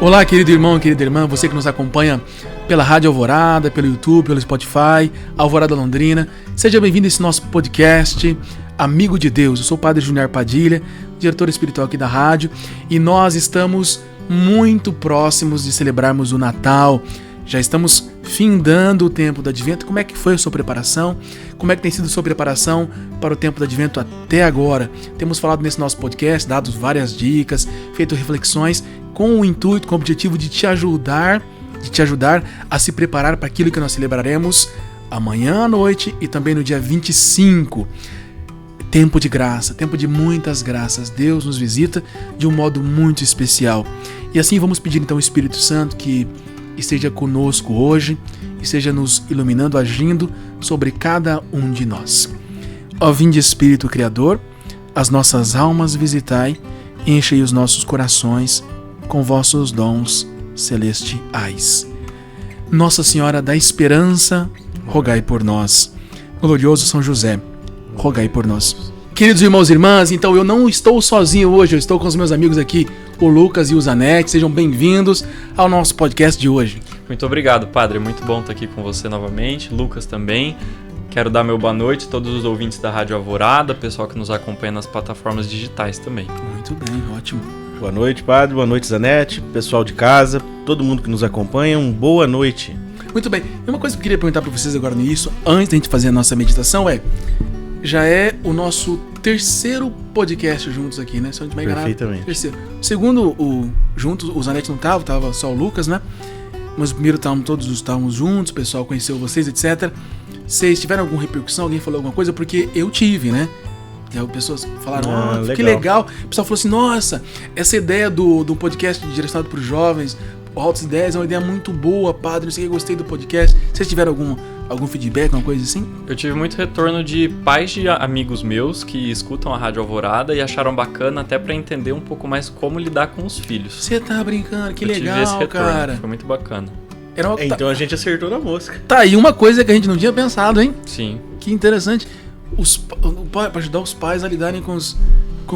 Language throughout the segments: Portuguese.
Olá, querido irmão, querida irmã, você que nos acompanha pela Rádio Alvorada, pelo YouTube, pelo Spotify, Alvorada Londrina. Seja bem-vindo a esse nosso podcast, Amigo de Deus. Eu sou o Padre Junior Padilha, diretor espiritual aqui da rádio, e nós estamos muito próximos de celebrarmos o Natal. Já estamos findando o tempo do Advento. Como é que foi a sua preparação? Como é que tem sido a sua preparação para o tempo do Advento até agora? Temos falado nesse nosso podcast, dado várias dicas, feito reflexões com o intuito, com o objetivo de te ajudar a se preparar para aquilo que nós celebraremos amanhã à noite e também no dia 25. Tempo de graça, tempo de muitas graças. Deus nos visita de um modo muito especial. E assim vamos pedir então ao Espírito Santo que esteja conosco hoje, esteja nos iluminando, agindo sobre cada um de nós. Ó vinde Espírito Criador, as nossas almas visitai, enchei os nossos corações com vossos dons celestiais. Nossa Senhora da Esperança, rogai por nós. Glorioso São José, rogai por nós. Queridos irmãos e irmãs, então eu não estou sozinho hoje, eu estou com os meus amigos aqui, o Lucas e o Zanetti. Sejam bem-vindos ao nosso podcast de hoje. Muito obrigado, Padre. Muito bom estar aqui com você novamente. Lucas também. Quero dar meu boa noite a todos os ouvintes da Rádio Alvorada, pessoal que nos acompanha nas plataformas digitais também. Muito bem, ótimo. Boa noite, Padre. Boa noite, Zanetti. Pessoal de casa, todo mundo que nos acompanha, boa noite. Muito bem. E uma coisa que eu queria perguntar para vocês agora no início, antes da gente fazer a nossa meditação, já é o nosso terceiro podcast juntos aqui, né? Se eu não estiver enganado. Perfeitamente. Terceiro. Segundo juntos, o Zanetti não estava só o Lucas, né? Mas o primeiro todos estávamos juntos, o pessoal conheceu vocês, etc. Vocês tiveram alguma repercussão? Alguém falou alguma coisa? Porque eu tive, né? E aí pessoas falaram, que legal. O pessoal falou assim, nossa, essa ideia do podcast direcionado para os jovens, o Altas Ideias, é uma ideia muito boa, Padre, não sei o que, gostei do podcast. Vocês tiveram algum feedback, alguma coisa assim? Eu tive muito retorno de pais de amigos meus que escutam a Rádio Alvorada e acharam bacana até para entender um pouco mais como lidar com os filhos. Você tá brincando, que eu legal, tive esse retorno, cara. Foi muito bacana. Então a gente acertou na mosca. Tá aí uma coisa que a gente não tinha pensado, hein? Sim. Que interessante. Para ajudar os pais a lidarem com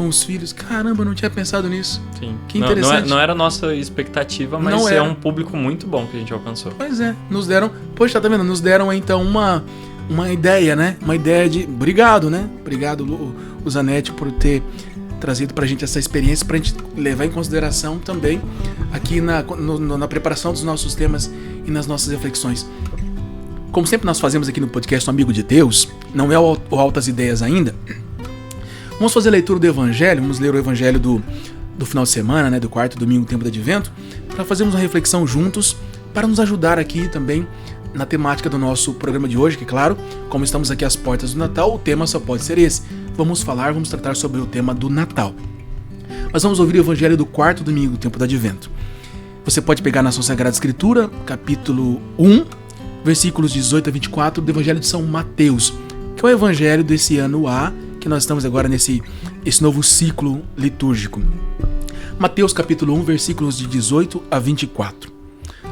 os filhos. Caramba, eu não tinha pensado nisso. Sim. Que interessante. Não era a nossa expectativa, mas é um público muito bom que a gente alcançou. Pois é, nos deram... Poxa, tá vendo? Nos deram então uma ideia, né? Uma ideia de... Obrigado, né? Obrigado, o Zanetti, por ter trazido pra gente essa experiência, pra gente levar em consideração também aqui na preparação dos nossos temas e nas nossas reflexões. Como sempre nós fazemos aqui no podcast Amigo de Deus, não é o Altas Ideias ainda, vamos fazer a leitura do Evangelho, vamos ler o Evangelho do final de semana, né, do quarto domingo, tempo do Advento, para fazermos uma reflexão juntos, para nos ajudar aqui também na temática do nosso programa de hoje, que claro, como estamos aqui às portas do Natal, o tema só pode ser esse. Vamos tratar sobre o tema do Natal. Mas vamos ouvir o Evangelho do quarto domingo, tempo do Advento. Você pode pegar na sua Sagrada Escritura, capítulo 1, versículos 18 a 24 do Evangelho de São Mateus, que é o Evangelho desse ano A, que nós estamos agora nesse novo ciclo litúrgico. Mateus capítulo 1, versículos de 18 a 24.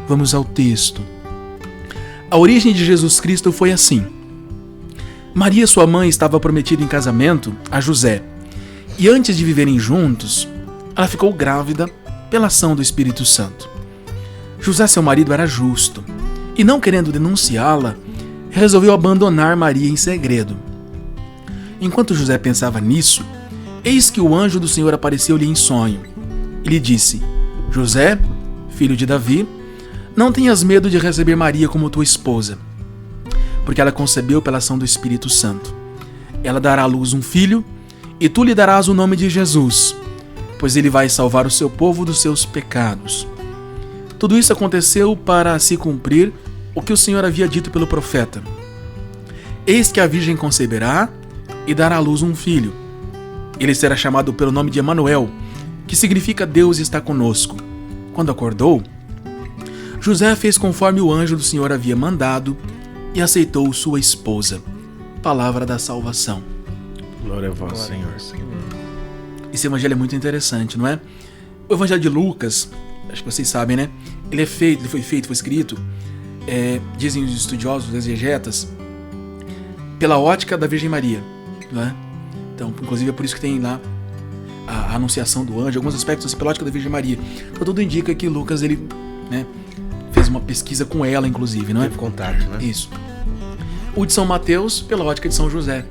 Vamos ao texto. A origem de Jesus Cristo foi assim. Maria, sua mãe, estava prometida em casamento a José, e antes de viverem juntos, ela ficou grávida pela ação do Espírito Santo. José, seu marido, era justo, e não querendo denunciá-la, resolveu abandonar Maria em segredo. Enquanto José pensava nisso, eis que o anjo do Senhor apareceu-lhe em sonho e lhe disse: José, filho de Davi, não tenhas medo de receber Maria como tua esposa, porque ela concebeu pela ação do Espírito Santo. Ela dará à luz um filho, e tu lhe darás o nome de Jesus, pois ele vai salvar o seu povo dos seus pecados. Tudo isso aconteceu para se cumprir o que o Senhor havia dito pelo profeta. Eis que a virgem conceberá e dará à luz um filho. Ele será chamado pelo nome de Emanuel, que significa Deus está conosco. Quando acordou, José fez conforme o anjo do Senhor havia mandado e aceitou sua esposa. Palavra da salvação. Glória a vós, Senhor. Esse evangelho é muito interessante, não é? O evangelho de Lucas, acho que vocês sabem, né? Ele foi escrito, dizem os estudiosos, os exegetas, pela ótica da Virgem Maria, não é? Então, inclusive é por isso que tem lá a anunciação do anjo, alguns aspectos assim, pela ótica da Virgem Maria. Então tudo indica que Lucas, ele, né, fez uma pesquisa com ela, inclusive, não é? Teve contato, né? Isso. O de São Mateus, pela ótica de São José.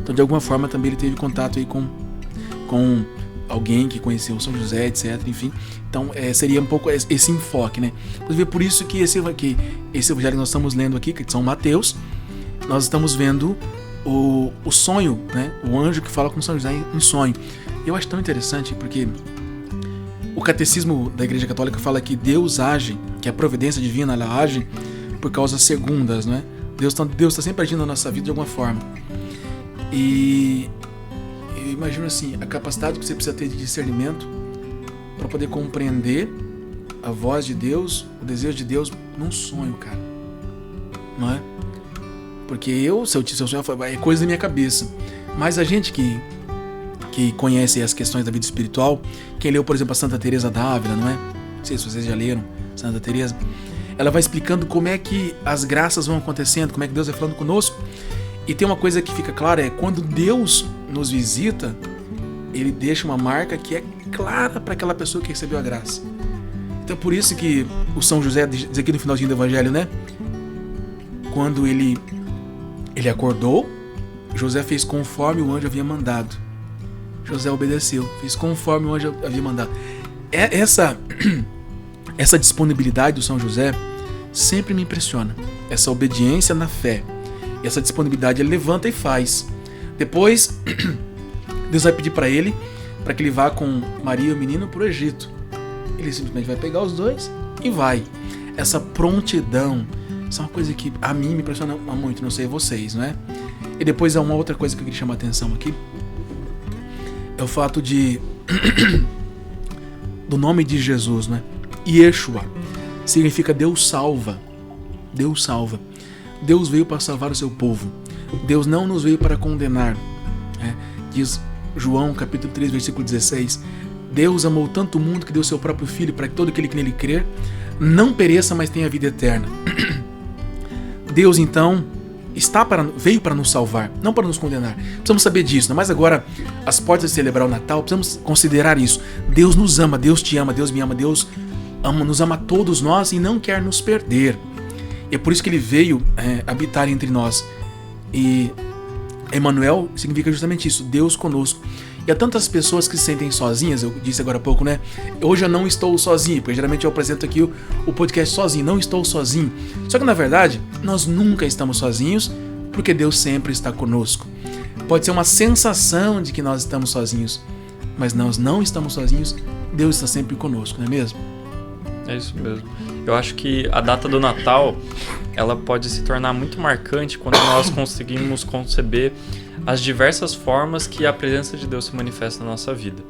Então, de alguma forma, também ele teve contato aí com alguém que conheceu São José, etc. Enfim, então seria um pouco esse enfoque, né? Inclusive, por isso que esse evangelho que nós estamos lendo aqui, que é de São Mateus, nós estamos vendo o sonho, né? O anjo que fala com São José em sonho. Eu acho tão interessante porque o catecismo da Igreja Católica fala que Deus age, que a providência divina ela age por causas segundas, né? Deus está sempre agindo na nossa vida de alguma forma. E eu imagino assim, a capacidade que você precisa ter de discernimento para poder compreender a voz de Deus, o desejo de Deus num sonho, cara. Não é? Porque se eu sonhar, é coisa da minha cabeça. Mas a gente que conhece as questões da vida espiritual, quem leu, por exemplo, a Santa Teresa d'Ávila, não é? Não sei se vocês já leram Santa Teresa. Ela vai explicando como é que as graças vão acontecendo, como é que Deus vai falando conosco. E tem uma coisa que fica clara, é quando Deus nos visita, Ele deixa uma marca que é clara para aquela pessoa que recebeu a graça. Então por isso que o São José diz aqui no finalzinho do Evangelho, né? Quando ele acordou, José fez conforme o anjo havia mandado. José obedeceu, fez conforme o anjo havia mandado. Essa disponibilidade do São José sempre me impressiona. Essa obediência na fé. E essa disponibilidade ele levanta e faz. Depois, Deus vai pedir para ele que ele vá com Maria e o menino para o Egito. Ele simplesmente vai pegar os dois e vai. Essa prontidão, isso é uma coisa que a mim me impressiona muito, não sei vocês, não é? E depois há uma outra coisa que eu queria chamar a atenção aqui. É o fato do nome de Jesus, né? Yeshua significa Deus salva. Deus salva. Deus veio para salvar o seu povo. Deus não nos veio para condenar, né? Diz João capítulo 3, versículo 16. Deus amou tanto o mundo que deu seu próprio Filho para que todo aquele que nele crer não pereça, mas tenha vida eterna. Deus então veio para nos salvar, não para nos condenar. Precisamos saber disso, né? Mas agora, às portas de celebrar o Natal, precisamos considerar isso. Deus nos ama, Deus te ama, Deus me ama, Deus nos ama a todos nós e não quer nos perder. E é por isso que ele veio habitar entre nós. E Emmanuel significa justamente isso, Deus conosco. E há tantas pessoas que se sentem sozinhas, eu disse agora há pouco, né? Hoje eu não estou sozinho, porque geralmente eu apresento aqui o podcast sozinho, não estou sozinho. Só que na verdade, nós nunca estamos sozinhos, porque Deus sempre está conosco. Pode ser uma sensação de que nós estamos sozinhos, mas nós não estamos sozinhos, Deus está sempre conosco, não é mesmo? É isso mesmo. Eu acho que a data do Natal, ela pode se tornar muito marcante quando nós conseguimos conceber as diversas formas que a presença de Deus se manifesta na nossa vida.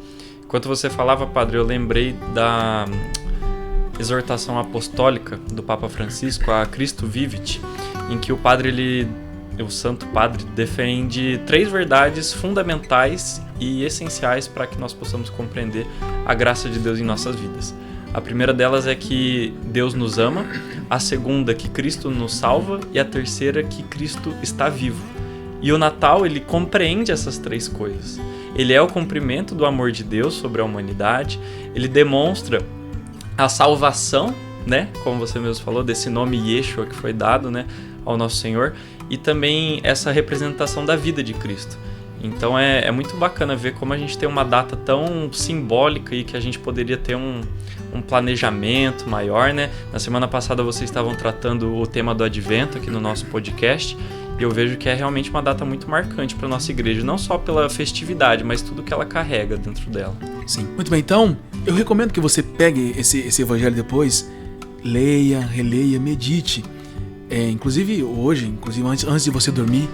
Enquanto você falava, Padre, eu lembrei da exortação apostólica do Papa Francisco, a Cristo Vivit, em que o Santo Padre defende 3 verdades fundamentais e essenciais para que nós possamos compreender a graça de Deus em nossas vidas. A primeira delas é que Deus nos ama, a segunda que Cristo nos salva e a terceira que Cristo está vivo. E o Natal, ele compreende essas 3 coisas. Ele é o cumprimento do amor de Deus sobre a humanidade, ele demonstra a salvação, né, como você mesmo falou, desse nome Yeshua que foi dado, né, ao nosso Senhor, e também essa representação da vida de Cristo. Então é muito bacana ver como a gente tem uma data tão simbólica e que a gente poderia ter um planejamento maior, né? Na semana passada vocês estavam tratando o tema do Advento aqui no nosso podcast e eu vejo que é realmente uma data muito marcante para a nossa igreja, não só pela festividade, mas tudo que ela carrega dentro dela. Sim. Muito bem, então eu recomendo que você pegue esse evangelho depois, leia, releia, medite. Inclusive hoje, antes de você dormir,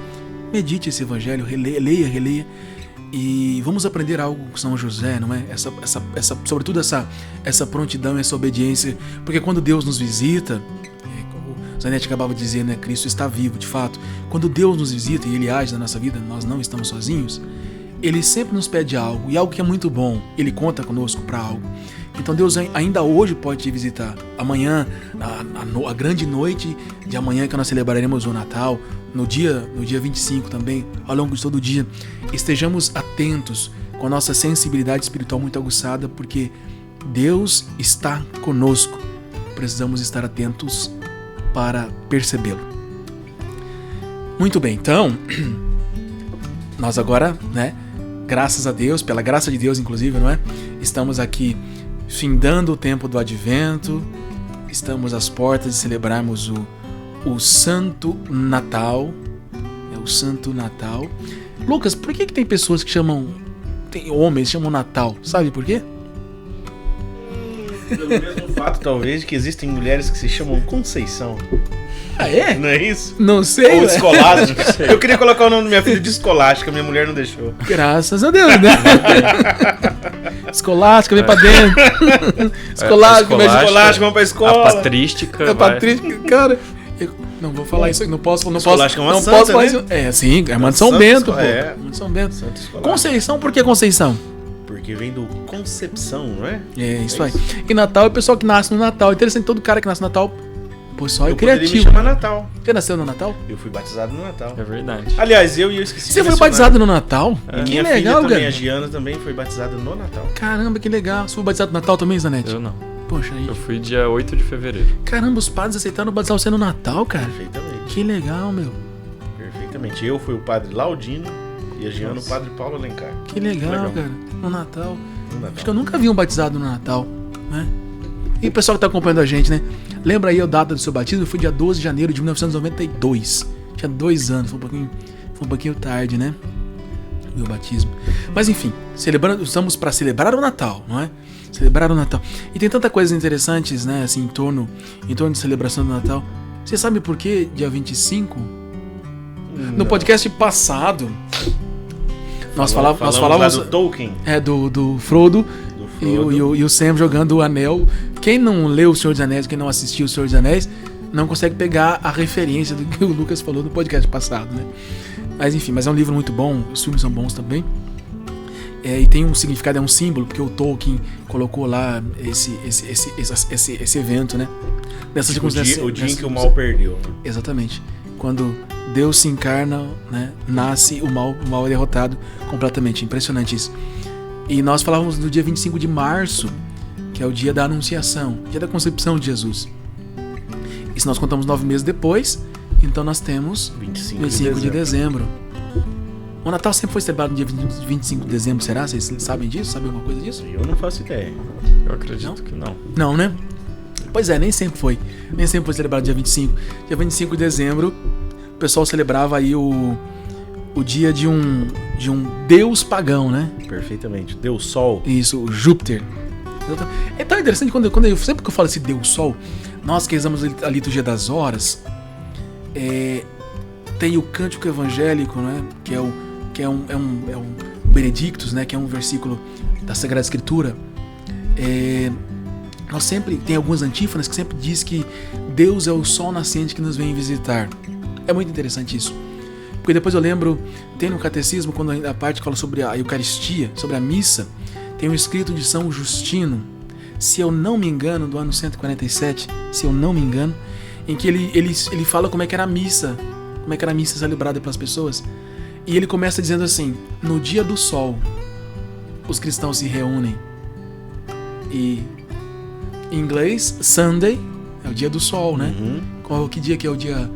medite esse evangelho, leia, e vamos aprender algo com São José, não é? Sobretudo essa prontidão, essa obediência, porque quando Deus nos visita, como o Zanetti acabava de dizer, né? Cristo está vivo, de fato. Quando Deus nos visita e Ele age na nossa vida, nós não estamos sozinhos, Ele sempre nos pede algo, e algo que é muito bom, Ele conta conosco para algo. Então Deus ainda hoje pode te visitar. Amanhã, a grande noite de amanhã que nós celebraremos o Natal, no dia 25 também, ao longo de todo o dia, estejamos atentos com a nossa sensibilidade espiritual muito aguçada, porque Deus está conosco. Precisamos estar atentos para percebê-lo. Muito bem, então, nós agora, né, graças a Deus, pela graça de Deus inclusive, não é? Estamos aqui findando o tempo do Advento, estamos às portas de celebrarmos o Santo Natal. É o Santo Natal. Lucas, por que tem pessoas que chamam, tem homens que chamam Natal? Sabe por quê? Pelo mesmo fato, talvez, de que existem mulheres que se chamam Conceição. Ah, é? Não é isso? Não sei. Ou Escolástica. Eu queria colocar o nome da minha filha de Escolástica, minha mulher não deixou. Graças a Deus, né? Escolástica, vem pra dentro. Escolástica, vamos pra escola. A patrística. A patrística, cara. Eu não vou falar isso aí, não posso. Escolástica é uma não santa, posso falar né? isso. É, sim, é irmã de São Bento, pô. É. Irmã de São Bento. Santa Escolástica. Conceição, por que Conceição? Porque vem do Concepção, não é? É, isso aí. E Natal é o pessoal que nasce no Natal. Interessante, todo cara que nasce no Natal, pô, só é Eu poderia me criativo. chamar Natal. Você nasceu no Natal? Eu fui batizado no Natal. É verdade. Aliás, eu esqueci Você de foi mencionar. batizado no Natal? E Que minha legal, filha também, cara. a Giana, também foi batizada no Natal. Caramba, que legal. Você foi batizado no Natal também, Zanetti? Eu não. Poxa, aí. Eu fui dia 8 de fevereiro. Caramba, os padres aceitaram batizar você no Natal, cara. Perfeitamente. Que legal, meu. Perfeitamente. Eu fui o padre Laudino e a Giana o padre Paulo Alencar. Que legal, Legal. cara. No Natal. No Natal. Acho que eu nunca vi um batizado no Natal, né? E o pessoal que tá acompanhando a gente, né? Lembra aí a data do seu batismo? Foi dia 12 de janeiro de 1992. Tinha 2 anos, foi um pouquinho tarde, né? Meu batismo. Mas enfim, estamos para celebrar o Natal, não é? Celebrar o Natal. E tem tanta coisas interessantes, né? Assim, em torno de celebração do Natal. Você sabe por que dia 25? No podcast passado, nós falávamos lá do Tolkien. Do Frodo. Do E o Sam jogando o anel. Quem não leu O Senhor dos Anéis, quem não assistiu O Senhor dos Anéis, não consegue pegar a referência do que o Lucas falou no podcast passado, né? Mas enfim, mas é um livro muito bom, os filmes são bons também. E tem um significado, é um símbolo, porque o Tolkien colocou lá esse evento, né? Nessa circunstância. O dia em que o mal perdeu. Exatamente. Quando Deus se encarna, né? Nasce, o mal é derrotado completamente. Impressionante isso. E nós falávamos do dia 25 de março, que é o dia da Anunciação, dia da concepção de Jesus. E se nós contamos 9 meses depois, então nós temos 25 de dezembro. O Natal sempre foi celebrado no dia 25 de dezembro, será? Vocês sabem disso? Sabem alguma coisa disso? Eu não faço ideia. Eu acredito que não. Não, né? Pois é, nem sempre foi. Nem sempre foi celebrado dia 25. Dia 25 de dezembro, o pessoal celebrava aí o dia de um deus pagão, né? Perfeitamente. Deus Sol. Isso, o Júpiter. É tão interessante sempre que eu falo esse Deus Sol, nós que rezamos a liturgia das horas, tem o cântico evangélico, né? Que é um Benedictus, né? Que é um versículo da Sagrada Escritura. Nós sempre tem algumas antífonas que sempre diz que Deus é o sol nascente que nos vem visitar. É muito interessante isso. Porque depois eu lembro, tem no catecismo, quando a parte que fala sobre a Eucaristia, sobre a missa, tem um escrito de São Justino, se eu não me engano, do ano 147, se eu não me engano, em que ele fala como é que era a missa celebrada pelas pessoas. E ele começa dizendo assim: no dia do sol, os cristãos se reúnem. E em inglês, Sunday é o dia do sol, né? Uhum. Que dia que é o dia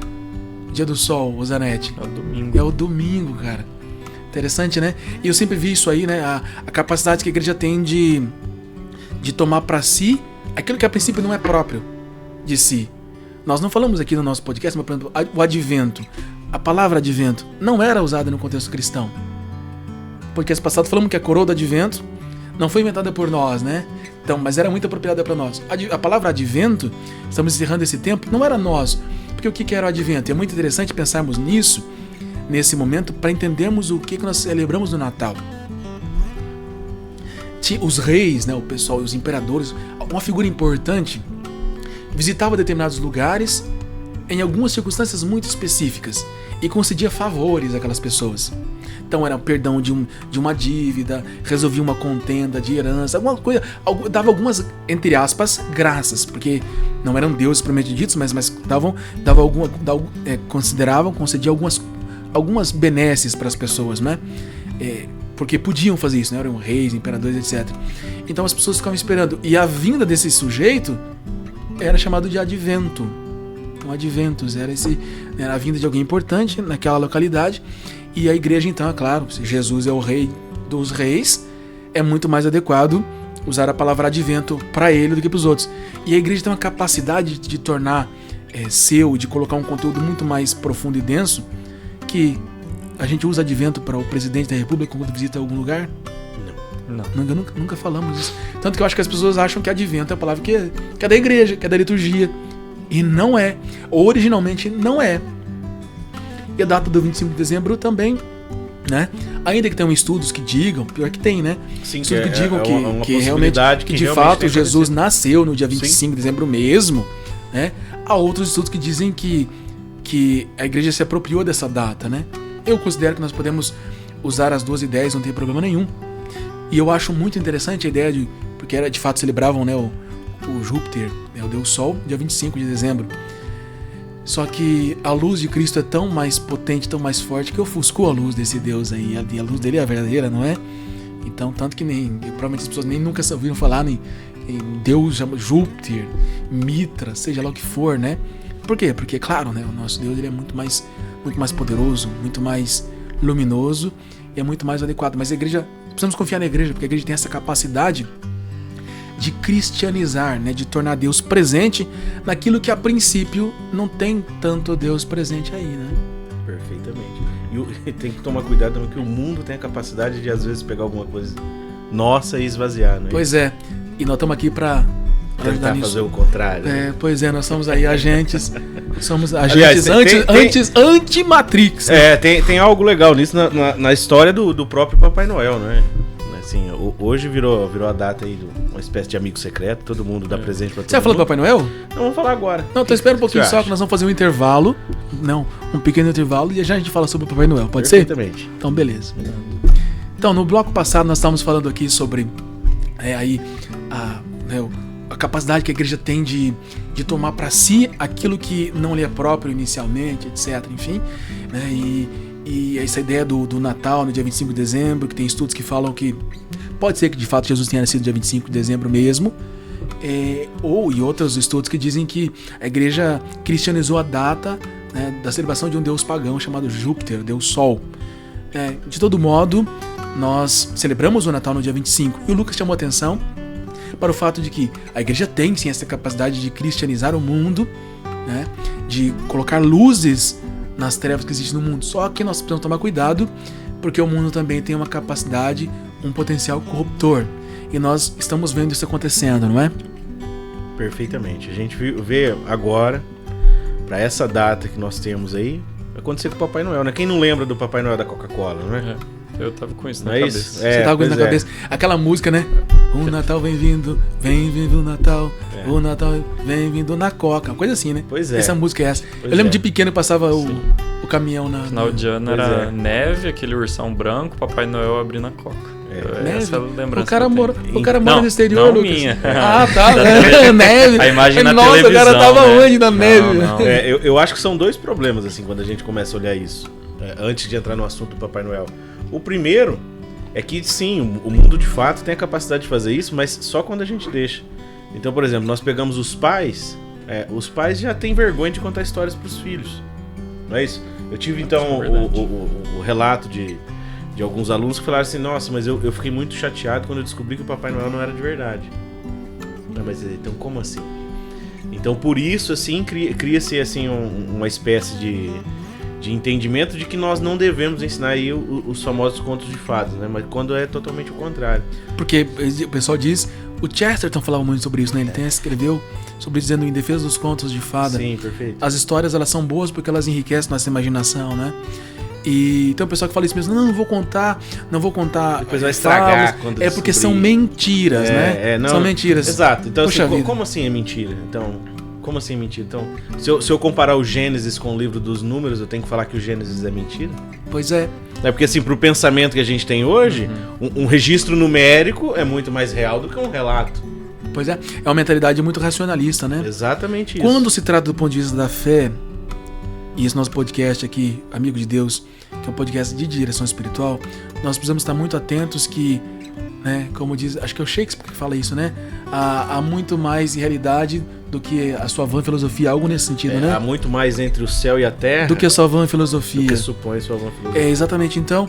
do sol, o Zanetti? É o domingo. É o domingo, cara. Interessante, né? E eu sempre vi isso aí, né? A capacidade que a igreja tem de tomar para si aquilo que a princípio não é próprio de si. Nós não falamos aqui no nosso podcast, mas, por exemplo, o advento. A palavra advento não era usada no contexto cristão. Porque esse passado falamos que a coroa do advento não foi inventada por nós, né? Então, mas era muito apropriada para nós. A palavra advento, estamos encerrando esse tempo, não era nós. Porque o que era o advento? É muito interessante pensarmos nisso, nesse momento, para entendermos o que nós celebramos no Natal. Os reis, né, o pessoal, os imperadores, uma figura importante, visitava determinados lugares em algumas circunstâncias muito específicas e concedia favores àquelas pessoas. Então era perdão de uma dívida, resolvia uma contenda de herança, alguma coisa, dava algumas, entre aspas, graças, porque não eram deuses propriamente ditos, mas concedia algumas benesses para as pessoas, né? porque podiam fazer isso, né? Eram reis, imperadores, etc. Então as pessoas ficavam esperando. E a vinda desse sujeito era chamado de advento. Então, adventus era a vinda de alguém importante naquela localidade. E a igreja, então, é claro, se Jesus é o rei dos reis, é muito mais adequado usar a palavra advento para ele do que para os outros. E a igreja tem uma capacidade de tornar seu, de colocar um conteúdo muito mais profundo e denso, que a gente usa advento para o presidente da república quando visita algum lugar. Não. Nunca falamos isso. Tanto que eu acho que as pessoas acham que advento é a palavra que é da igreja, que é da liturgia. E não é. Originalmente não é. E a data do 25 de dezembro também, né? Ainda que tenham estudos que digam, pior que tem, né? Sim, estudos que digam uma que realmente, que de fato Jesus nasceu no dia 25 de dezembro mesmo, né? Há outros estudos que dizem que a igreja se apropriou dessa data, né? Eu considero que nós podemos usar as duas ideias, não tem problema nenhum. E eu acho muito interessante a ideia porque de fato celebravam, né, o Júpiter, né, o Deus Sol, dia 25 de dezembro. Só que a luz de Cristo é tão mais potente, tão mais forte, que ofuscou a luz desse Deus aí. A luz dele é a verdadeira, não é? Então, tanto que provavelmente as pessoas nem nunca ouviram falar em Deus, Júpiter, Mitra, seja lá o que for, né? Por quê? Porque, claro, né, o nosso Deus ele é muito mais poderoso, muito mais luminoso e é muito mais adequado. Mas a igreja, precisamos confiar na igreja, porque a igreja tem essa capacidade de cristianizar, né, de tornar Deus presente naquilo que a princípio não tem tanto Deus presente aí, né? Perfeitamente. E tem que tomar cuidado também que o mundo tem a capacidade de às vezes pegar alguma coisa nossa e esvaziar, né? Pois é. E nós estamos aqui para tentar fazer o contrário. Né? Pois é, nós somos aí agentes. Somos agentes anti-Matrix. Né? Tem algo legal nisso na história do próprio Papai Noel, né? Assim, hoje virou a data aí de uma espécie de amigo secreto, todo mundo dá presente pra todo mundo. Você vai falar do Papai Noel? Não, vamos falar agora. Não, então espera um pouquinho só, que nós vamos fazer um intervalo. Não, um pequeno intervalo e já a gente fala sobre o Papai Noel, pode ser? Perfeitamente. Então, beleza. Então, no bloco passado nós estávamos falando aqui sobre a capacidade que a igreja tem de tomar para si aquilo que não lhe é próprio inicialmente, etc, enfim, né? E essa ideia do Natal no dia 25 de dezembro, que tem estudos que falam que pode ser que de fato Jesus tenha nascido no dia 25 de dezembro mesmo, e outros estudos que dizem que a igreja cristianizou a data, né, da celebração de um deus pagão chamado Júpiter, Deus Sol. De todo modo, nós celebramos o Natal no dia 25, e o Lucas chamou a atenção para o fato de que a igreja tem sim essa capacidade de cristianizar o mundo, né, de colocar luzes nas trevas que existem no mundo. Só que nós precisamos tomar cuidado, porque o mundo também tem uma capacidade, um potencial corruptor. E nós estamos vendo isso acontecendo, não é? Perfeitamente. A gente vê agora, para essa data que nós temos aí, acontecer com o Papai Noel, né? Quem não lembra do Papai Noel da Coca-Cola, não é? Eu tava com isso na cabeça. Você tava com isso na cabeça. Aquela música, né? O Natal vem vindo o Natal. O Natal vem vindo na Coca. Uma coisa assim, né? Pois é. Essa música é essa. Eu lembro de pequeno passava o caminhão na... Final de ano era neve, aquele ursão branco, Papai Noel abrindo a Coca. Essa lembrança. O cara mora no exterior, não Lucas. Minha. Ah, tá. Neve. A imagem na Nossa, televisão, o cara tava né? onde na neve? Não. Eu acho que são dois problemas, assim, quando a gente começa a olhar isso, antes de entrar no assunto do Papai Noel. O primeiro é que, sim, o mundo de fato tem a capacidade de fazer isso, mas só quando a gente deixa. Então, por exemplo, nós pegamos os pais já têm vergonha de contar histórias para os filhos. Não é isso? Eu tive, então, o relato de alguns alunos que falaram assim, nossa, mas eu fiquei muito chateado quando eu descobri que o Papai Noel não era de verdade. Não, mas então como assim? Então, por isso, assim, cria-se assim, uma espécie de entendimento de que nós não devemos ensinar aí os famosos contos de fadas, né? Mas quando é totalmente o contrário. Porque o pessoal diz... O Chesterton falava muito sobre isso, né? Ele até escreveu sobre dizendo em defesa dos contos de fada. Sim, perfeito. As histórias, elas são boas porque elas enriquecem nossa imaginação, né? E tem um pessoal que fala isso mesmo, não vou contar. Depois vai estragar quando é porque são mentiras, né? Não, são mentiras. Exato. Então, Puxa assim, vida. como assim é mentira? Então, como assim é mentira? Então, se eu comparar o Gênesis com o livro dos Números, eu tenho que falar que o Gênesis é mentira? Pois é. É porque, assim, pro pensamento que a gente tem hoje, um registro numérico é muito mais real do que um relato. Pois é. É uma mentalidade muito racionalista, né? Exatamente isso. Quando se trata do ponto de vista da fé, e esse nosso podcast aqui, Amigo de Deus, que é um podcast de direção espiritual, nós precisamos estar muito atentos que, né, como diz, acho que é o Shakespeare que fala isso, né? Há muito mais realidade do que a sua vã filosofia, algo nesse sentido, né? Há muito mais entre o céu e a terra do que a sua vã filosofia. Do que supõe sua vã filosofia. Exatamente. Então,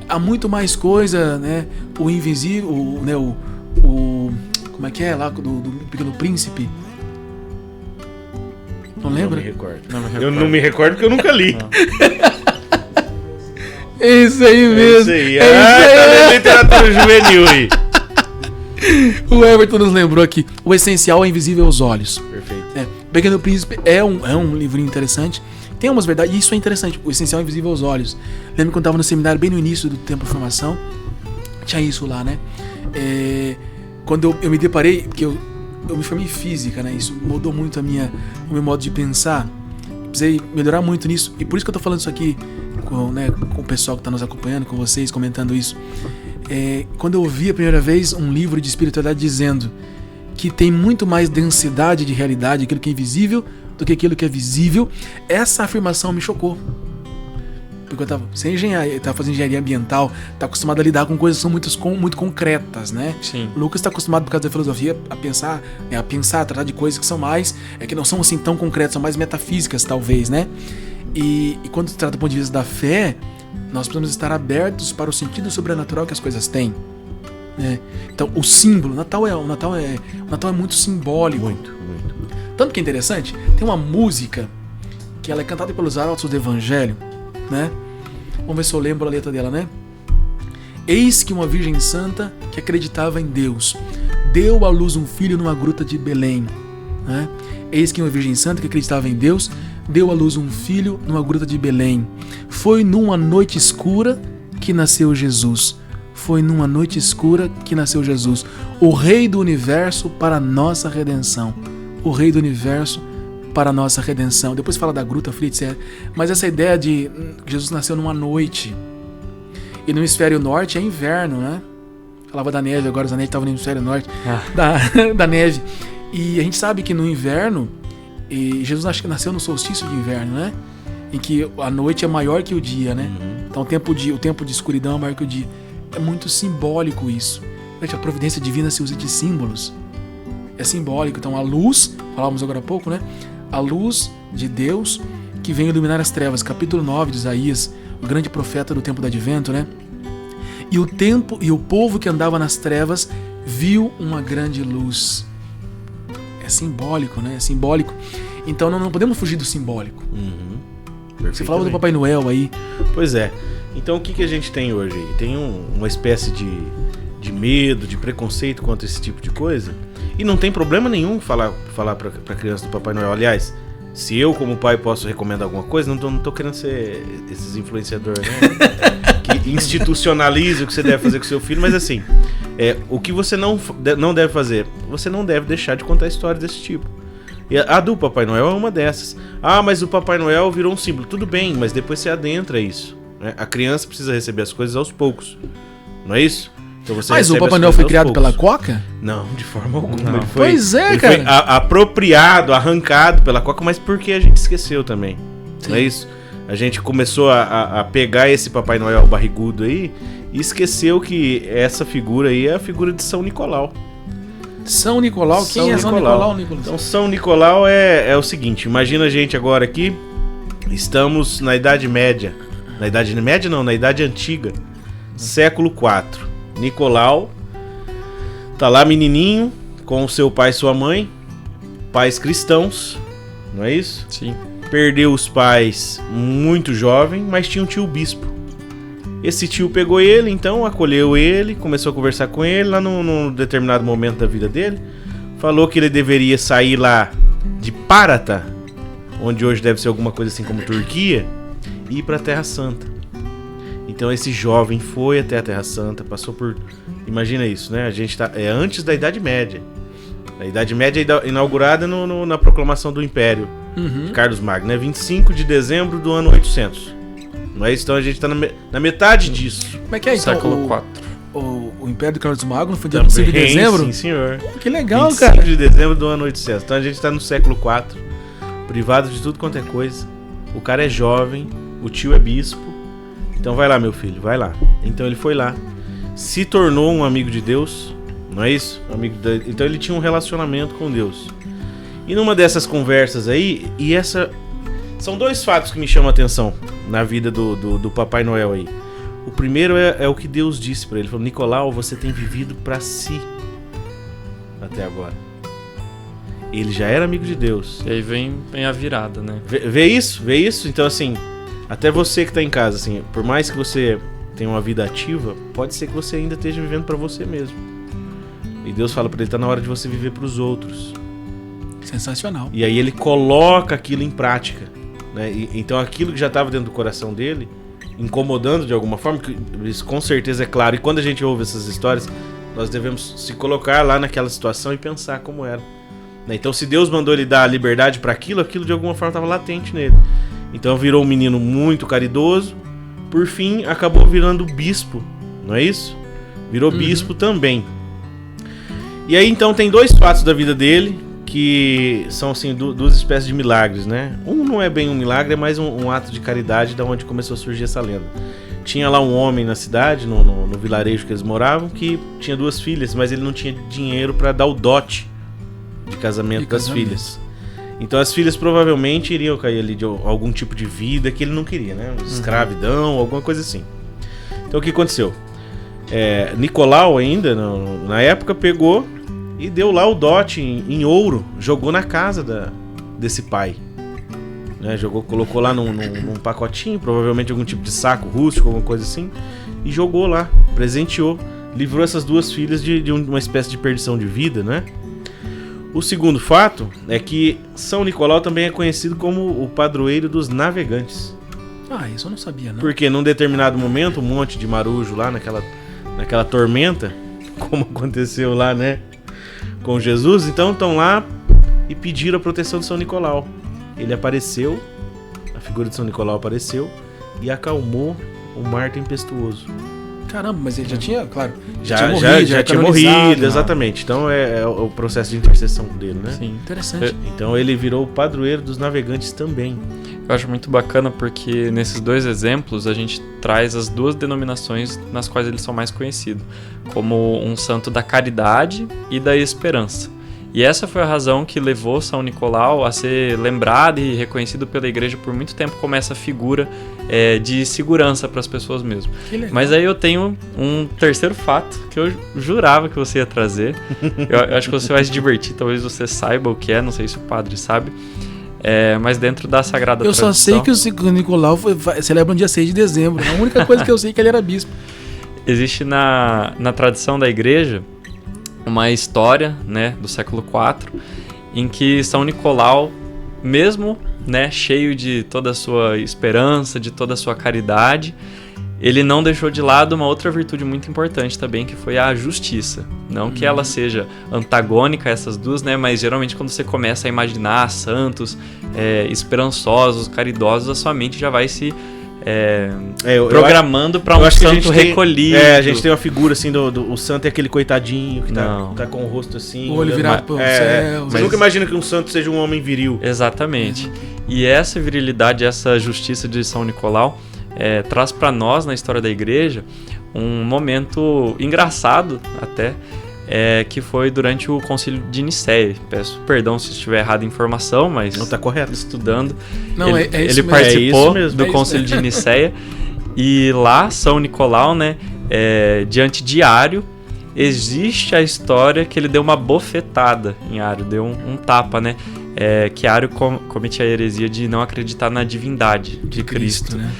há muito mais coisa, né? O invisível, né? Como é que é lá do Pequeno Príncipe? Não lembra? Não me recordo. Eu não me recordo porque eu nunca li. É isso aí mesmo. É isso aí. Tá lendo literatura juvenil aí. O Everton nos lembrou aqui. O essencial é invisível aos olhos. Perfeito. Pequeno Príncipe é um livrinho interessante. Tem umas verdades, e isso é interessante. O essencial é invisível aos olhos. Lembro quando eu estava no seminário, bem no início do tempo de formação, tinha isso lá, né? Quando eu me deparei, porque eu me formei em física, né? Isso mudou muito o meu modo de pensar. Precisei melhorar muito nisso. E por isso que eu tô falando isso aqui com o pessoal que está nos acompanhando, com vocês, comentando isso. Quando eu ouvi a primeira vez um livro de espiritualidade dizendo que tem muito mais densidade de realidade, aquilo que é invisível, do que aquilo que é visível, essa afirmação me chocou. Porque eu estava sem engenharia, estava fazendo engenharia ambiental, tá acostumado a lidar com coisas que são muito concretas, né? Sim. Lucas está acostumado, por causa da filosofia, a pensar, a tratar de coisas que são mais, que não são assim tão concretas, são mais metafísicas, talvez, né? E quando se trata do ponto de vista da fé, nós precisamos estar abertos para o sentido sobrenatural que as coisas têm, né? Então, o símbolo, o Natal é muito simbólico. Muito. Tanto que é interessante, tem uma música que ela é cantada pelos arautos do Evangelho, né? Vamos ver se eu lembro a letra dela, né? Eis que uma virgem santa que acreditava em Deus deu à luz um filho numa gruta de Belém, né? Eis que uma virgem santa que acreditava em Deus deu à luz um filho numa gruta de Belém. Foi numa noite escura que nasceu Jesus. Foi numa noite escura que nasceu Jesus, o Rei do Universo para a nossa redenção. O Rei do Universo para a nossa redenção. Depois fala da gruta fria, etc. Mas essa ideia de Jesus nasceu numa noite. E no hemisfério norte é inverno, né? Falava da neve, agora os anéis estavam no hemisfério norte. Da neve. E a gente sabe que no inverno, Jesus nasceu no solstício de inverno, né? Em que a noite é maior que o dia, né? Então o tempo de escuridão é maior que o dia. É muito simbólico isso. A providência divina se usa de símbolos. É simbólico. Então a luz, falávamos agora há pouco, né? A luz de Deus que vem iluminar as trevas. Capítulo 9 de Isaías, o grande profeta do tempo do advento, né? E o povo que andava nas trevas viu uma grande luz. É simbólico, né? É simbólico. Então não podemos fugir do simbólico. Você falava do Papai Noel aí. Pois é. Então o que a gente tem hoje? Tem uma espécie de medo, de preconceito contra esse tipo de coisa. E não tem problema nenhum falar pra criança do Papai Noel. Aliás, se eu como pai posso recomendar alguma coisa, não tô querendo ser esses influenciadores, não. Que institucionalize o que você deve fazer com seu filho. Mas assim, o que você não deve fazer, você não deve deixar de contar histórias desse tipo. E a do Papai Noel é uma dessas. Ah, mas o Papai Noel virou um símbolo. Tudo bem, mas depois você adentra isso, né? A criança precisa receber as coisas aos poucos. Não é isso? Então mas o Papai Noel foi criado pela Coca? Não, de forma alguma. Não. Pois é, ele cara. foi apropriado, arrancado pela Coca, mas porque a gente esqueceu também. Sim. Não é isso? A gente começou a pegar esse Papai Noel barrigudo aí e esqueceu que essa figura aí é a figura de São Nicolau. São Nicolau? Quem é São Nicolau, Nicolau? Então, São Nicolau é o seguinte, imagina a gente agora aqui, estamos na Idade Média. Na Idade Média não, na Idade Antiga, século IV. Nicolau tá lá menininho com o seu pai e sua mãe, pais cristãos, não é isso? Sim. Perdeu os pais muito jovem, mas tinha um tio bispo. Esse tio pegou ele, então acolheu ele, começou a conversar com ele lá num determinado momento da vida dele. Falou que ele deveria sair lá de Párata, onde hoje deve ser alguma coisa assim como Turquia, e ir para a Terra Santa. Então esse jovem foi até a Terra Santa, passou por... Imagina isso, né? A gente tá antes da Idade Média. A Idade Média é inaugurada na proclamação do Império de Carlos Magno, né? 25 de dezembro do ano 800. Não é isso? Então a gente está na metade disso. Como é que é então? Século IV. O Império de Carlos Magno foi dia 25 de dezembro? Sim, senhor. Que legal, 25 cara. 25 de dezembro do ano 800. Então a gente está no século IV, privado de tudo quanto é coisa. O cara é jovem, o tio é bispo, Então vai lá, meu filho, vai lá. Então ele foi lá, se tornou um amigo de Deus, não é isso? Então ele tinha um relacionamento com Deus. E numa dessas conversas aí, são dois fatos que me chamam a atenção na vida do Papai Noel aí. O primeiro é o que Deus disse pra ele. Ele falou: Nicolau, você tem vivido pra si até agora. Ele já era amigo de Deus. E aí vem a virada, né? Vê isso? Então assim, até você que tá em casa, assim, por mais que você tenha uma vida ativa, pode ser que você ainda esteja vivendo pra você mesmo. E Deus fala pra ele: tá na hora de você viver pros outros. Sensacional. E aí ele coloca aquilo em prática, né? Então aquilo que já estava dentro do coração dele, incomodando de alguma forma, que isso com certeza é claro. E quando a gente ouve essas histórias, nós devemos se colocar lá naquela situação e pensar como era, né? Então se Deus mandou ele dar a liberdade para aquilo de alguma forma estava latente nele. Então virou um menino muito caridoso, por fim acabou virando bispo, não é isso? Virou bispo também. E aí então tem dois fatos da vida dele que são assim duas espécies de milagres, né? Um não é bem um milagre, é mais um ato de caridade, da onde começou a surgir essa lenda. Tinha lá um homem na cidade, no vilarejo que eles moravam, que tinha 2 filhas, mas ele não tinha dinheiro para dar o dote de casamento das filhas. Então as filhas provavelmente iriam cair ali de algum tipo de vida que ele não queria, né? Escravidão, alguma coisa assim. Então o que aconteceu? Nicolau ainda, na época, pegou e deu lá o dote em ouro, jogou na casa desse pai, né? Colocou lá num pacotinho, provavelmente algum tipo de saco rústico, alguma coisa assim, e jogou lá, presenteou, livrou essas 2 filhas de uma espécie de perdição de vida, né? O segundo fato é que São Nicolau também é conhecido como o padroeiro dos navegantes. Ah, isso eu não sabia, não. Porque num determinado momento, um monte de marujo lá naquela tormenta, como aconteceu lá, né, com Jesus, então estão lá e pediram a proteção de São Nicolau. Ele apareceu, a figura de São Nicolau apareceu e acalmou o mar tempestuoso. Caramba, mas ele já tinha, claro, já tinha morrido, exatamente. Então é o processo de intercessão dele, né? Sim. Interessante. Então ele virou o padroeiro dos navegantes também. Eu acho muito bacana porque nesses 2 exemplos a gente traz as 2 denominações nas quais eles são mais conhecidos, como um santo da caridade e da esperança. E essa foi a razão que levou São Nicolau a ser lembrado e reconhecido pela igreja por muito tempo como essa figura de segurança para as pessoas mesmo. Mas aí eu tenho um terceiro fato que eu jurava que você ia trazer. Eu acho que você vai se divertir, talvez você saiba o que é, não sei se o padre sabe. Mas dentro da Sagrada Tradição... Eu só sei que o Nicolau celebra no dia 6 de dezembro. A única coisa que eu sei é que ele era bispo. Existe na tradição da igreja uma história, né, do século IV, em que São Nicolau, mesmo, né, cheio de toda a sua esperança, de toda a sua caridade, ele não deixou de lado uma outra virtude muito importante também, que foi a justiça. Não que ela seja antagônica a essas 2, né? Mas geralmente quando você começa a imaginar santos esperançosos, caridosos, a sua mente já vai se programando para um santo recolhido. A gente tem uma figura assim o santo é aquele coitadinho que tá com o rosto assim, o olho virado pro céu. Você nunca imagina que um santo seja um homem viril. Exatamente. E essa virilidade, essa justiça de São Nicolau traz para nós, na história da igreja, um momento engraçado até, que foi durante o Concílio de Nicéia. Peço perdão se estiver errado a informação, mas... Não, tá correto. Estudando, não, ele participou do Concílio de Nicéia, e lá, São Nicolau, né, diante de Ário, existe a história que ele deu uma bofetada em Ário, deu um tapa, né, que Ário cometia a heresia de não acreditar na divindade de Cristo, né?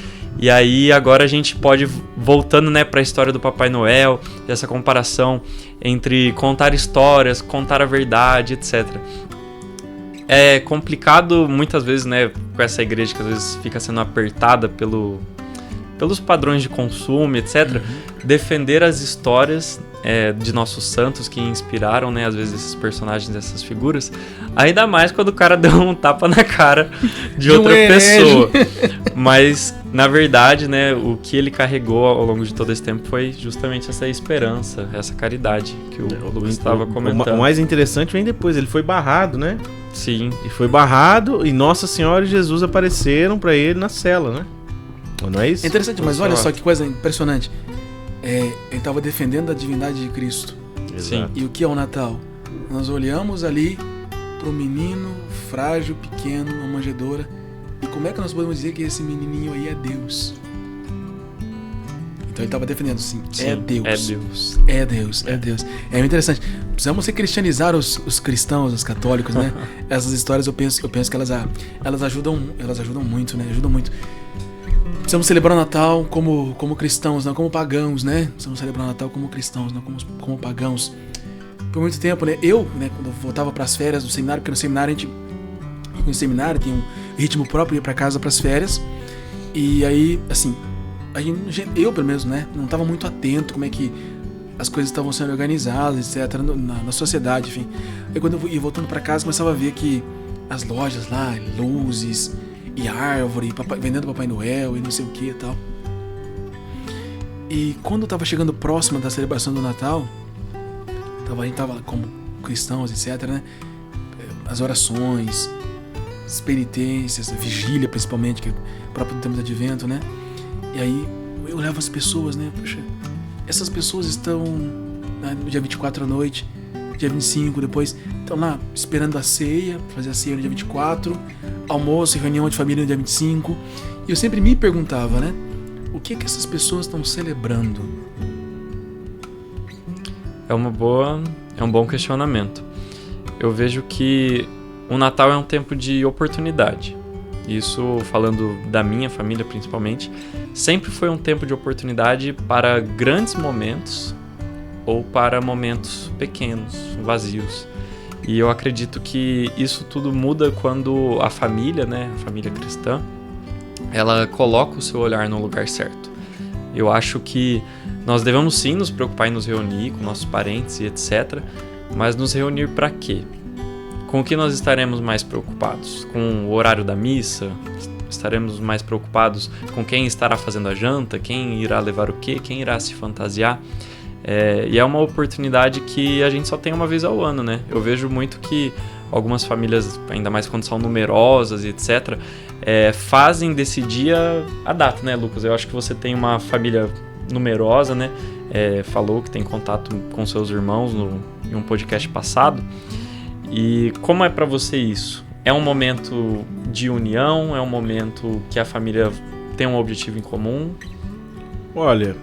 E aí agora a gente pode, voltando, né, para a história do Papai Noel, essa comparação entre contar histórias, contar a verdade, etc. É complicado muitas vezes, né, com essa igreja que às vezes fica sendo apertada pelos padrões de consumo, etc. Defender as histórias de nossos santos que inspiraram, né, às vezes esses personagens, essas figuras, ainda mais quando o cara deu um tapa na cara de outra pessoa. Mas, na verdade, né, o que ele carregou ao longo de todo esse tempo foi justamente essa esperança, essa caridade que o Lucas estava comentando. O mais interessante vem depois, ele foi barrado, né? Sim. E foi barrado e Nossa Senhora e Jesus apareceram pra ele na cela, né? Não é isso? É interessante, mas olha Exato. só que coisa impressionante. Ele estava defendendo a divindade de Cristo. Exato. E o que é o Natal? Nós olhamos ali para um menino frágil, pequeno, uma manjedoura. E como é que nós podemos dizer que esse menininho aí é Deus? Então ele estava defendendo, sim, é Deus. É Deus. É Deus, é Deus. É muito interessante. Precisamos cristianizar os cristãos, os católicos, né? Essas histórias eu penso que elas ajudam muito, né? Ajudam muito. Precisamos celebrar o Natal como cristãos, não como pagãos, né? Precisamos celebrar o Natal como cristãos, não como pagãos. Por muito tempo, né? Quando eu voltava para as férias do seminário, porque no seminário tem um ritmo próprio, ia para casa para as férias. E aí, assim, eu pelo menos, né? Não estava muito atento como é que as coisas estavam sendo organizadas, etc. Na sociedade, enfim. Aí quando eu ia voltando para casa, começava a ver que as lojas lá, luzes e árvore, vendendo Papai Noel e não sei o que e tal. E quando eu tava chegando próximo da celebração do Natal, a gente tava como cristãos, etc, né? As orações, as penitências, a vigília principalmente, que é o próprio tempo do Advento, né? E aí eu olhava as pessoas, né? Poxa, essas pessoas estão no dia 24 à noite, dia 25 depois, estão lá esperando a ceia, fazer a ceia no dia 24, almoço e reunião de família no dia 25. E eu sempre me perguntava, né? O que essas pessoas estão celebrando? É um bom questionamento. Eu vejo que o Natal é um tempo de oportunidade. Isso, falando da minha família principalmente, sempre foi um tempo de oportunidade para grandes momentos ou para momentos pequenos, vazios. E eu acredito que isso tudo muda quando a família, né, a família cristã, ela coloca o seu olhar no lugar certo. Eu acho que nós devemos sim nos preocupar em nos reunir com nossos parentes e etc. Mas nos reunir para quê? Com o que nós estaremos mais preocupados? Com o horário da missa? Estaremos mais preocupados com quem estará fazendo a janta? Quem irá levar o quê? Quem irá se fantasiar? E é uma oportunidade que a gente só tem uma vez ao ano, né? Eu vejo muito que algumas famílias, ainda mais quando são numerosas e etc., fazem desse dia a data, né, Lucas? Eu acho que você tem uma família numerosa, né? Falou que tem contato com seus irmãos em um podcast passado. E como é para você isso? É um momento de união? É um momento que a família tem um objetivo em comum? Olha,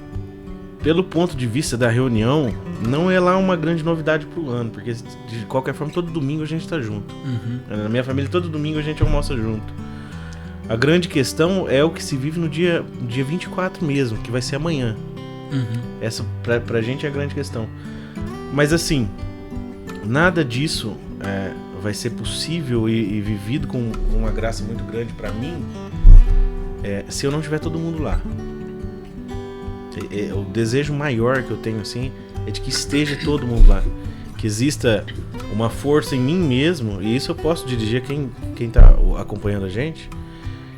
pelo ponto de vista da reunião, não é lá uma grande novidade pro ano, porque de qualquer forma todo domingo a gente tá junto. Na minha família todo domingo a gente almoça junto. A grande questão é o que se vive no dia 24 mesmo, que vai ser amanhã. Essa pra gente é a grande questão. Mas assim, nada disso vai ser possível e vivido com uma graça muito grande pra mim se eu não tiver todo mundo lá. O desejo maior que eu tenho assim é de que esteja todo mundo lá, que exista uma força em mim mesmo, e isso eu posso dirigir quem tá acompanhando a gente,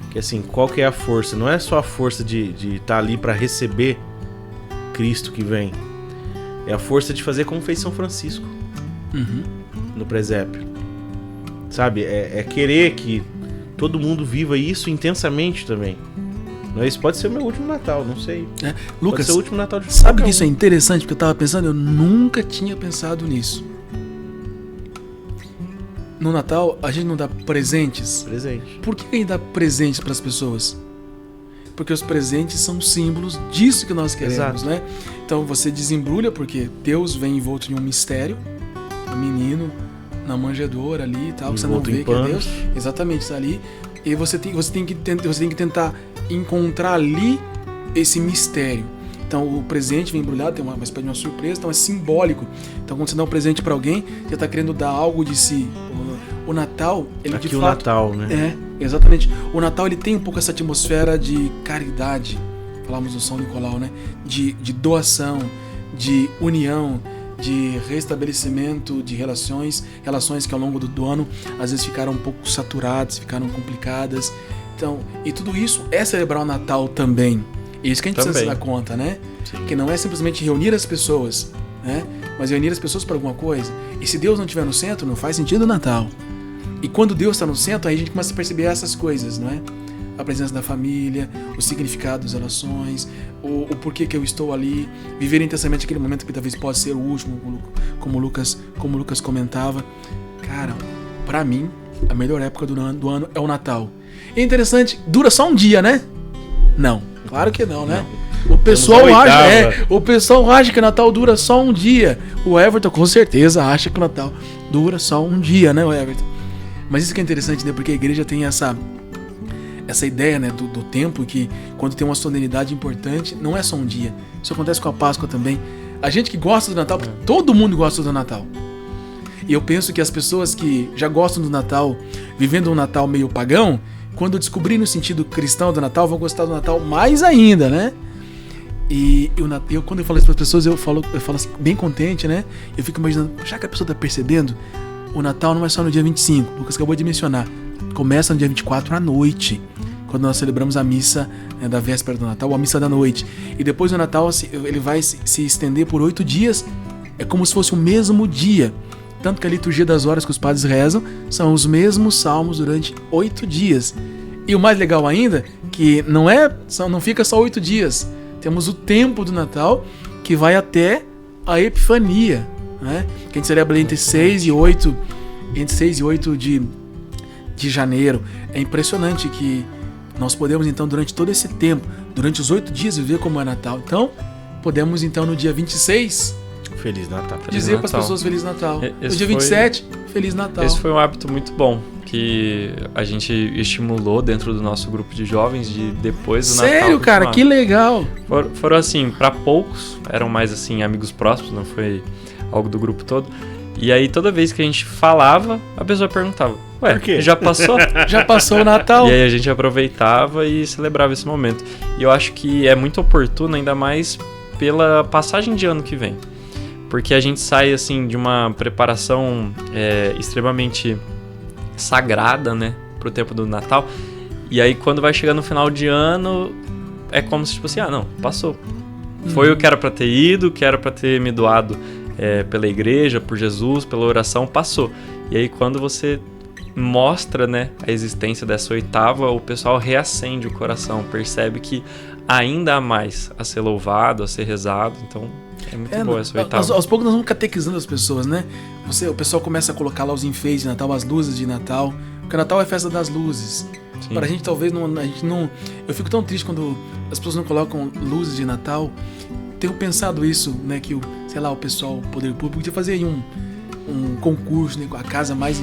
que assim, qual que é a força? Não é só a força de estar ali para receber Cristo que vem, é a força de fazer como fez São Francisco no presépio, sabe? É querer que todo mundo viva isso intensamente também. Isso pode ser o meu último Natal, não sei. Lucas, pode ser o último Natal de sabe que isso é interessante? Porque eu tava pensando, eu nunca tinha pensado nisso. No Natal, a gente não dá presentes. Por que a gente dá presentes para as pessoas? Porque os presentes são símbolos disso que nós queremos, né? Então você desembrulha porque Deus vem envolto em um mistério, um menino na manjedoura ali e tal, que você não vê que é Deus. Exatamente, está ali. E você tem que tentar encontrar ali esse mistério. Então o presente vem embrulhado, tem uma espécie de uma surpresa, então é simbólico. Então quando você dá um presente para alguém, você está querendo dar algo de si. O Natal, ele aqui de o fato... Natal, né? Exatamente. O Natal, ele tem um pouco essa atmosfera de caridade, falamos do São Nicolau, né? De doação, de união, de restabelecimento de relações que ao longo do ano às vezes ficaram um pouco saturadas, ficaram complicadas. Então, e tudo isso é celebrar o Natal também. Isso que a gente precisa se dar conta, né? Sim. Que não é simplesmente reunir as pessoas, né? Mas reunir as pessoas para alguma coisa. E se Deus não estiver no centro, não faz sentido o Natal. E quando Deus está no centro, aí a gente começa a perceber essas coisas, não é? a presença da família, o significado das relações, o porquê que eu estou ali, viver intensamente aquele momento que talvez possa ser o último, como o Lucas comentava. Cara, pra mim, a melhor época do ano é o Natal. É interessante, dura só um dia, né? Não, claro que não, né? O pessoal acha que o Natal dura só um dia. O Everton com certeza acha que o Natal dura só um dia, né, o Everton? Mas isso que é interessante, né? Porque a igreja tem essa ideia, né, do tempo, que quando tem uma solenidade importante, não é só um dia. Isso acontece com a Páscoa também. A gente que gosta do Natal, porque todo mundo gosta do Natal. E eu penso que as pessoas que já gostam do Natal, vivendo um Natal meio pagão, quando descobrirem o sentido cristão do Natal, vão gostar do Natal mais ainda, né? E eu quando eu falo isso para as pessoas, eu falo assim, bem contente, né? Eu fico imaginando, já que a pessoa está percebendo, o Natal não é só no dia 25, o Lucas acabou de mencionar. Começa no dia 24 à noite, quando nós celebramos a missa, né, da véspera do Natal, a missa da noite. E depois do Natal, ele vai se estender por 8 dias, é como se fosse o mesmo dia. Tanto que a liturgia das horas que os padres rezam são os mesmos salmos durante 8 dias. E o mais legal ainda, que não fica só 8 dias. Temos o tempo do Natal, que vai até a Epifania, né? Que a gente celebra entre 6 e 8 de janeiro. É impressionante que nós podemos, então, durante todo esse tempo, durante os 8 dias, viver como é Natal. Então, podemos, então, no dia 26... Feliz Natal. Dizer para as pessoas Feliz Natal. No dia 27, Feliz Natal. Esse foi um hábito muito bom que a gente estimulou dentro do nosso grupo de jovens de depois do Natal. Sério, cara, que legal. Foram assim, para poucos, eram mais assim amigos próximos, não foi algo do grupo todo. E aí toda vez que a gente falava, a pessoa perguntava: "Ué, por quê? Já passou?" Já passou o Natal? E aí a gente aproveitava e celebrava esse momento. E eu acho que é muito oportuno, ainda mais pela passagem de ano que vem. Porque a gente sai, assim, de uma preparação extremamente sagrada, né, pro tempo do Natal. E aí, quando vai chegando no final de ano, é como se, tipo assim, não, passou. Foi o que era pra ter ido, que era pra ter me doado pela igreja, por Jesus, pela oração, passou. E aí, quando você mostra, né, a existência dessa oitava, o pessoal reacende o coração, percebe que ainda há mais a ser louvado, a ser rezado, então... É muito boa essa oitava. Aos poucos nós vamos catequizando as pessoas, né? O pessoal começa a colocar lá os enfeites de Natal, as luzes de Natal. Porque Natal é festa das luzes. Sim. Para a gente talvez a gente não... Eu fico tão triste quando as pessoas não colocam luzes de Natal. Tenho pensado isso, né? Que o pessoal, o poder público, podia fazer aí um concurso, né? Com a casa mais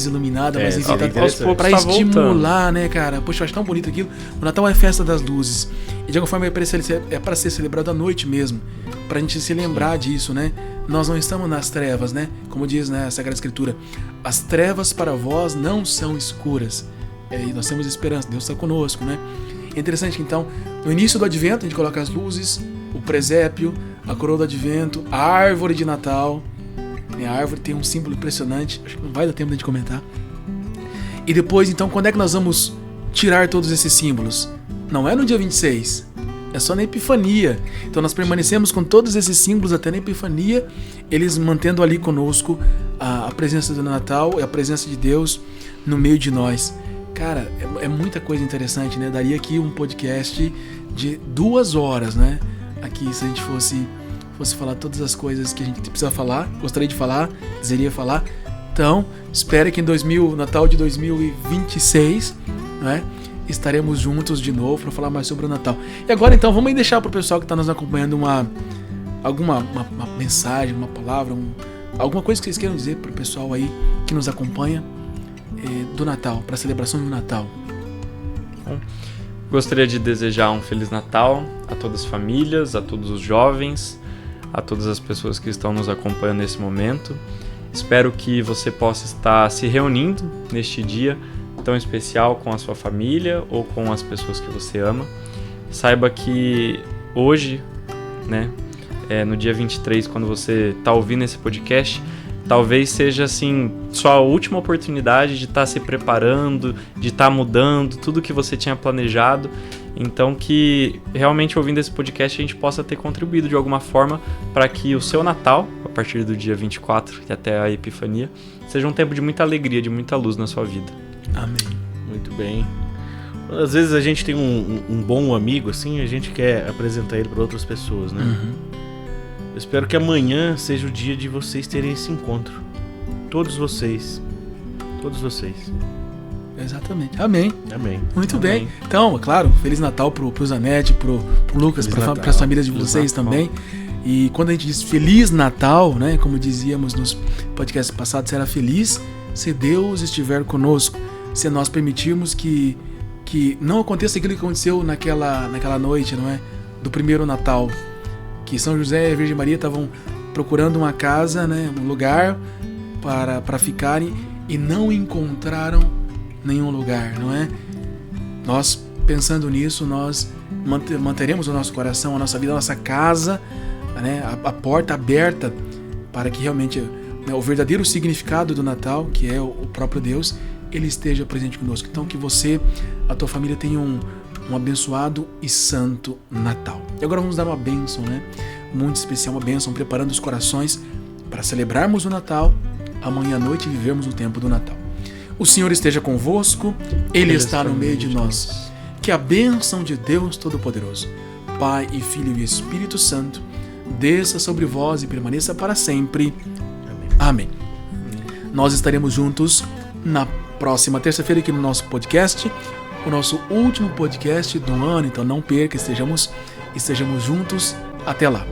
iluminada, mais enfeitada. Para estimular, né, cara? Poxa, eu acho tão bonito aquilo. O Natal é festa das luzes. E de alguma forma é para ser celebrado à noite mesmo. Pra gente se lembrar disso, né? Nós não estamos nas trevas, né? Como diz, né, a Sagrada Escritura, as trevas para vós não são escuras. E nós temos esperança, Deus está conosco, né? É interessante que, então, no início do Advento, a gente coloca as luzes, o presépio, a coroa do Advento, a árvore de Natal. A árvore tem um símbolo impressionante, acho que não vai dar tempo de a gente comentar. E depois, então, quando é que nós vamos tirar todos esses símbolos? Não é no dia 26, é só na Epifania. Então nós permanecemos com todos esses símbolos até na Epifania, eles mantendo ali conosco a presença do Natal e a presença de Deus no meio de nós. Cara, é muita coisa interessante, né? Daria aqui um podcast de 2 horas, né? Aqui, se a gente fosse falar todas as coisas que a gente precisa falar, gostaria de falar, desejaria falar. Então, espere que em Natal de 2026, né? Estaremos juntos de novo para falar mais sobre o Natal. E agora, então, vamos deixar para o pessoal que está nos acompanhando alguma mensagem, uma palavra, alguma coisa que vocês queiram dizer para o pessoal aí que nos acompanha do Natal, para a celebração do Natal. Bom, gostaria de desejar um Feliz Natal a todas as famílias, a todos os jovens, a todas as pessoas que estão nos acompanhando nesse momento. Espero que você possa estar se reunindo neste dia tão especial com a sua família ou com as pessoas que você ama. Saiba que hoje, né, no dia 23, quando você está ouvindo esse podcast, talvez seja assim sua última oportunidade de estar se preparando, de estar mudando tudo que você tinha planejado. Então que realmente ouvindo esse podcast a gente possa ter contribuído de alguma forma para que o seu Natal, a partir do dia 24 e até a Epifania, seja um tempo de muita alegria, de muita luz na sua vida. Amém. Muito bem. Às vezes a gente tem um bom amigo, assim, a gente quer apresentar ele para outras pessoas, né? Eu espero que amanhã seja o dia de vocês terem esse encontro. Todos vocês. Todos vocês. Exatamente. Amém. Amém. Muito Amém. bem. Então, claro, Feliz Natal pro Zanetti, pro Lucas, Feliz Natal. para as famílias de Feliz vocês Natal. também. E quando a gente diz Feliz Natal, né, como dizíamos nos podcasts passados, será feliz se Deus estiver conosco, se nós permitirmos que não aconteça aquilo que aconteceu naquela noite, não é? Do primeiro Natal, que São José e a Virgem Maria estavam procurando uma casa, né, um lugar para ficarem e não encontraram nenhum lugar, não é? Nós, pensando nisso, nós manteremos o nosso coração, a nossa vida, a nossa casa, né, a porta aberta para que realmente, né, o verdadeiro significado do Natal, que é o próprio Deus, ele esteja presente conosco. Então que você, a tua família tenha um abençoado e santo Natal. E agora vamos dar uma bênção, né? Muito especial, uma bênção, preparando os corações para celebrarmos o Natal, amanhã à noite vivermos o tempo do Natal. O Senhor esteja convosco, Ele está no meio de nós. Que a bênção de Deus Todo-Poderoso, Pai e Filho e Espírito Santo, desça sobre vós e permaneça para sempre. Amém. Nós estaremos juntos na próxima terça-feira aqui no nosso podcast, o nosso último podcast do ano, então não perca, estejamos juntos. Até lá.